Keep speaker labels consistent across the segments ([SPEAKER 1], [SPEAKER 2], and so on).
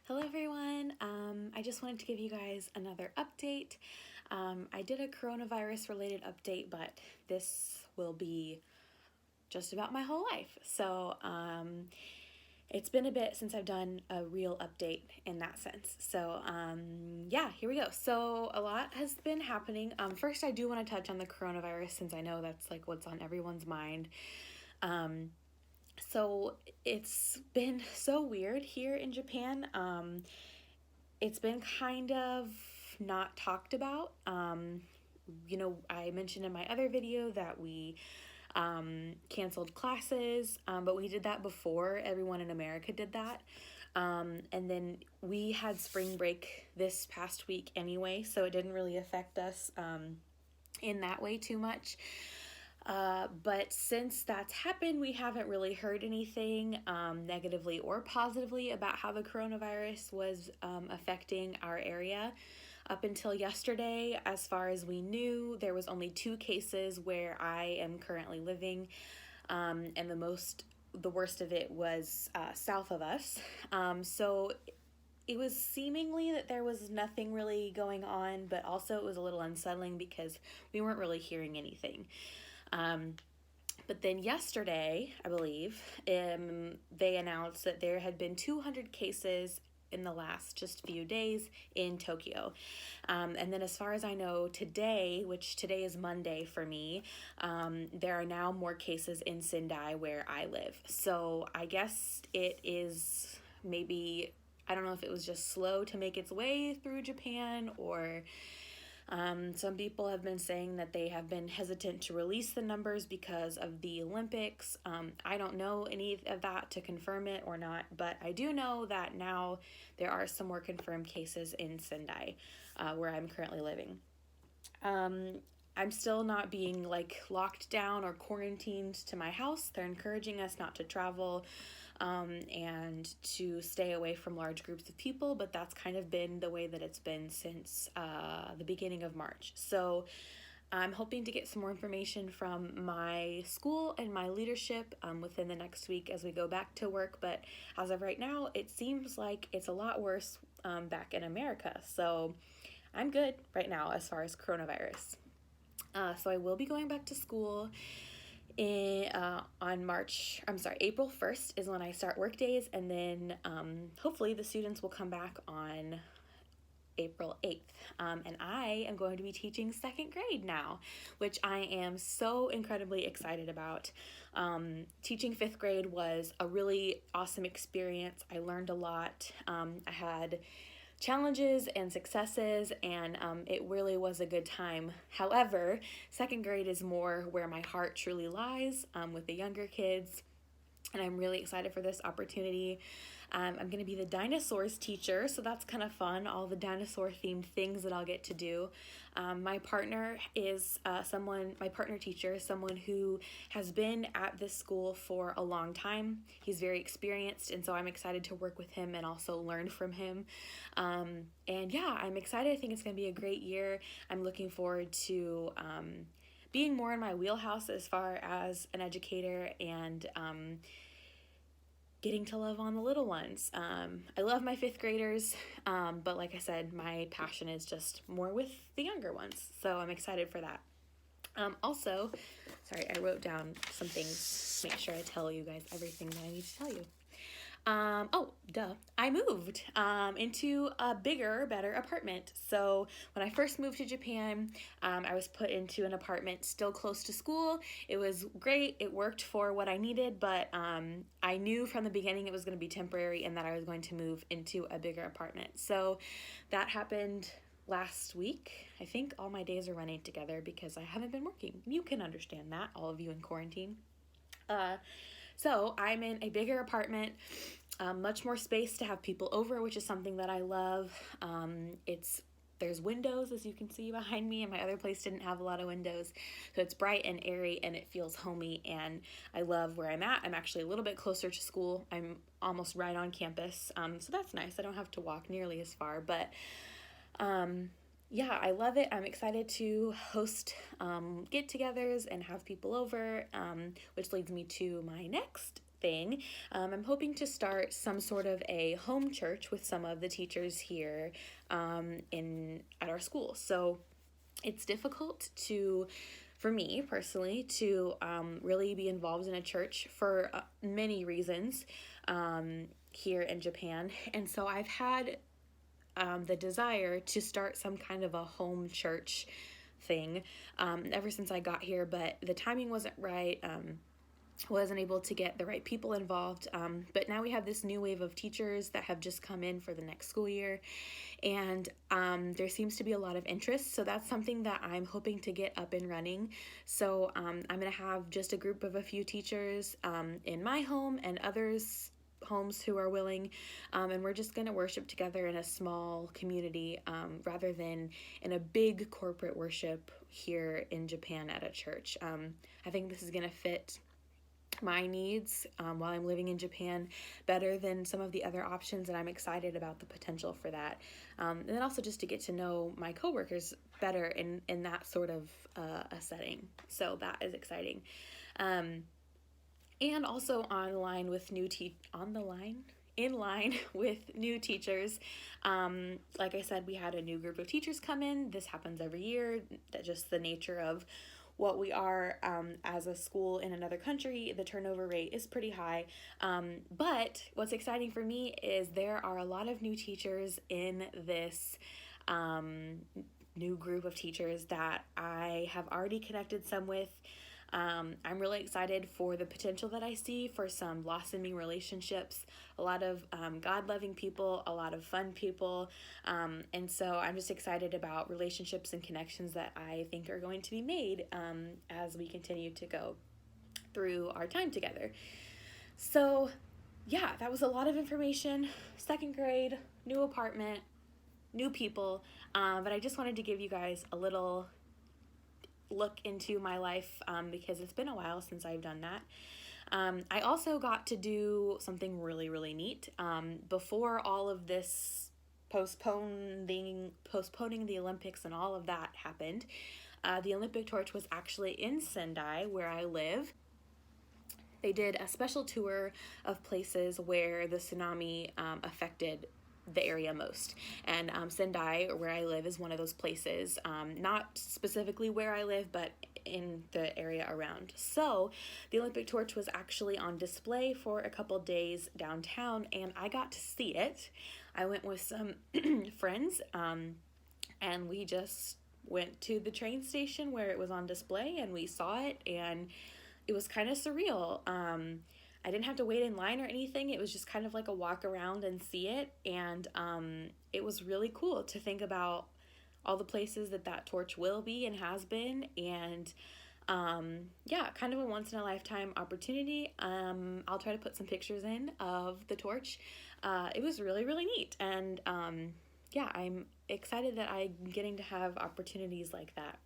[SPEAKER 1] Hello everyone, I just wanted to give you guys another update. I did a coronavirus related update, but this will be just about my whole life. So it's been a bit since I've done a real update in that sense. So yeah, here we go. So a lot has been happening. First, I do want to touch on the coronavirus since I know that's like what's on everyone's mind. So it's been so weird here in Japan. It's been kind of not talked about. I mentioned in my other video that we canceled classes, but we did that before everyone in America did that. And then we had spring break this past week anyway, so it didn't really affect us in that way too much. But since that's happened, we haven't really heard anything negatively or positively about how the coronavirus was affecting our area. Up until yesterday, as far as we knew, there was only 2 cases where I am currently living, and the worst of it was south of us. So it was seemingly that there was nothing really going on, but also it was a little unsettling because we weren't really hearing anything. But then yesterday, I believe, they announced that there had been 200 cases in the last just few days in Tokyo. And then as far as I know today, which today is Monday for me, there are now more cases in Sendai where I live. So I guess it is maybe, I don't know if it was just slow to make its way through Japan or some people have been saying that they have been hesitant to release the numbers because of the Olympics. I don't know any of that to confirm it or not, but I do know that now there are some more confirmed cases in Sendai, where I'm currently living. I'm still not being like locked down or quarantined to my house. They're encouraging us not to travel and to stay away from large groups of people, but that's kind of been the way that it's been since the beginning of March. So I'm hoping to get some more information from my school and my leadership within the next week as we go back to work, but as of right now, it seems like it's a lot worse back in America. So I'm good right now as far as coronavirus. So I will be going back to school on April 1st is when I start work days, and then hopefully the students will come back on April 8th. And I am going to be teaching 2nd grade now, which I am so incredibly excited about. Teaching 5th grade was a really awesome experience. I learned a lot. I had challenges and successes, and it really was a good time. However, 2nd grade is more where my heart truly lies, with the younger kids, and I'm really excited for this opportunity. I'm going to be the dinosaurs teacher, so that's kind of fun, all the dinosaur themed things that I'll get to do. My partner teacher is someone who has been at this school for a long time. He's very experienced, and so I'm excited to work with him and also learn from him. And yeah, I'm excited. I think it's going to be a great year. I'm looking forward to being more in my wheelhouse as far as an educator and getting to love on the little ones. I love my 5th graders, but like I said, my passion is just more with the younger ones. So I'm excited for that. Also, sorry, I wrote down some things, make sure I tell you guys everything that I need to tell you. I moved into a bigger, better apartment. So when I first moved to Japan, I was put into an apartment still close to school. It was great. It worked for what I needed, but I knew from the beginning it was going to be temporary and that I was going to move into a bigger apartment. So that happened last week. I think all my days are running together because I haven't been working. You can understand that, all of you in quarantine. So I'm in a bigger apartment, much more space to have people over, which is something that I love. There's windows, as you can see behind me, and my other place didn't have a lot of windows. So it's bright and airy, and it feels homey, and I love where I'm at. I'm actually a little bit closer to school. I'm almost right on campus, so that's nice. I don't have to walk nearly as far, but yeah, I love it. I'm excited to host get-togethers and have people over, which leads me to my next thing. I'm hoping to start some sort of a home church with some of the teachers here at our school. So it's difficult for me personally, to really be involved in a church for many reasons here in Japan. And so I've had the desire to start some kind of a home church thing ever since I got here, but the timing wasn't right. Wasn't able to get the right people involved. But now we have this new wave of teachers that have just come in for the next school year, and there seems to be a lot of interest. So that's something that I'm hoping to get up and running. So I'm going to have just a group of a few teachers in my home and others homes who are willing, and we're just going to worship together in a small community rather than in a big corporate worship here in Japan at a church. I think this is going to fit my needs while I'm living in Japan better than some of the other options, and I'm excited about the potential for that. And then also just to get to know my coworkers better in that sort of a setting. So that is exciting. And also in line with new teachers. Like I said, we had a new group of teachers come in. This happens every year. That just the nature of what we are as a school in another country. The turnover rate is pretty high. But what's exciting for me is there are a lot of new teachers in this new group of teachers that I have already connected some with. I'm really excited for the potential that I see for some blossoming relationships, a lot of God-loving people, a lot of fun people, and so I'm just excited about relationships and connections that I think are going to be made as we continue to go through our time together. So yeah, that was a lot of information. Second grade, new apartment, new people, but I just wanted to give you guys a little look into my life because it's been a while since I've done that. I also got to do something really, really neat. Before all of this postponing the Olympics and all of that happened, the Olympic torch was actually in Sendai, where I live. They did a special tour of places where the tsunami affected the area most. And Sendai, where I live, is one of those places, not specifically where I live, but in the area around. So the Olympic torch was actually on display for a couple days downtown, and I got to see it. I went with some friends, and we just went to the train station where it was on display, and we saw it, and it was kind of surreal. I didn't have to wait in line or anything. It was just kind of like a walk around and see it. And it was really cool to think about all the places that torch will be and has been. And yeah, kind of a once in a lifetime opportunity. I'll try to put some pictures in of the torch. It was really, really neat. And yeah, I'm excited that I'm getting to have opportunities like that.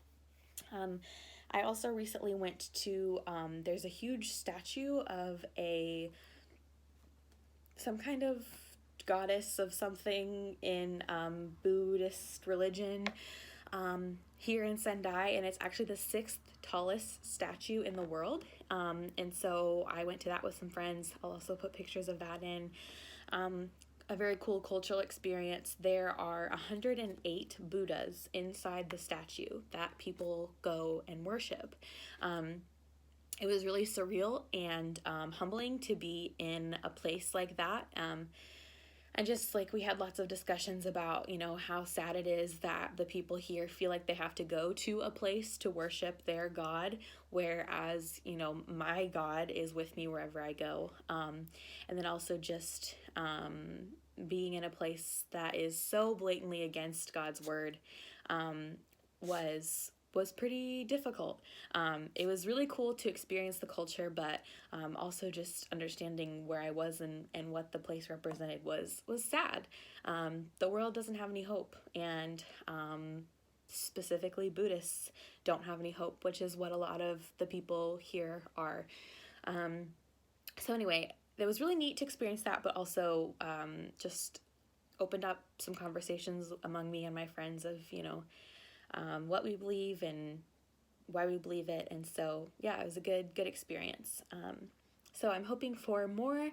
[SPEAKER 1] I also recently went to, there's a huge statue of some kind of goddess of something in Buddhist religion here in Sendai, and it's actually the 6th tallest statue in the world. And so I went to that with some friends. I'll also put pictures of that in. A very cool cultural experience. There are 108 Buddhas inside the statue that people go and worship. It was really surreal and humbling to be in a place like that. And just like we had lots of discussions about, how sad it is that the people here feel like they have to go to a place to worship their God, whereas, my God is with me wherever I go. And then also just being in a place that is so blatantly against God's word was pretty difficult. It was really cool to experience the culture, but also just understanding where I was and what the place represented was sad. The world doesn't have any hope, and specifically Buddhists don't have any hope, which is what a lot of the people here are. So anyway, it was really neat to experience that, but also just opened up some conversations among me and my friends of, what we believe and why we believe it. And so, yeah, it was a good experience. So I'm hoping for more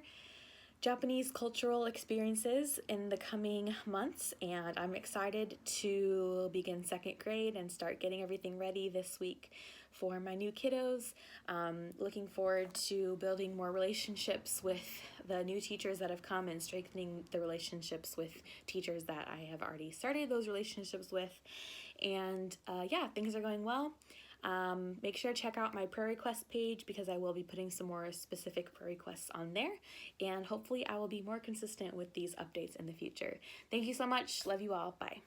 [SPEAKER 1] Japanese cultural experiences in the coming months, and I'm excited to begin second grade and start getting everything ready this week for my new kiddos. Looking forward to building more relationships with the new teachers that have come and strengthening the relationships with teachers that I have already started those relationships with. And yeah, things are going well. Make sure to check out my prayer request page because I will be putting some more specific prayer requests on there, and hopefully I will be more consistent with these updates in the future. Thank you so much. Love you all. Bye.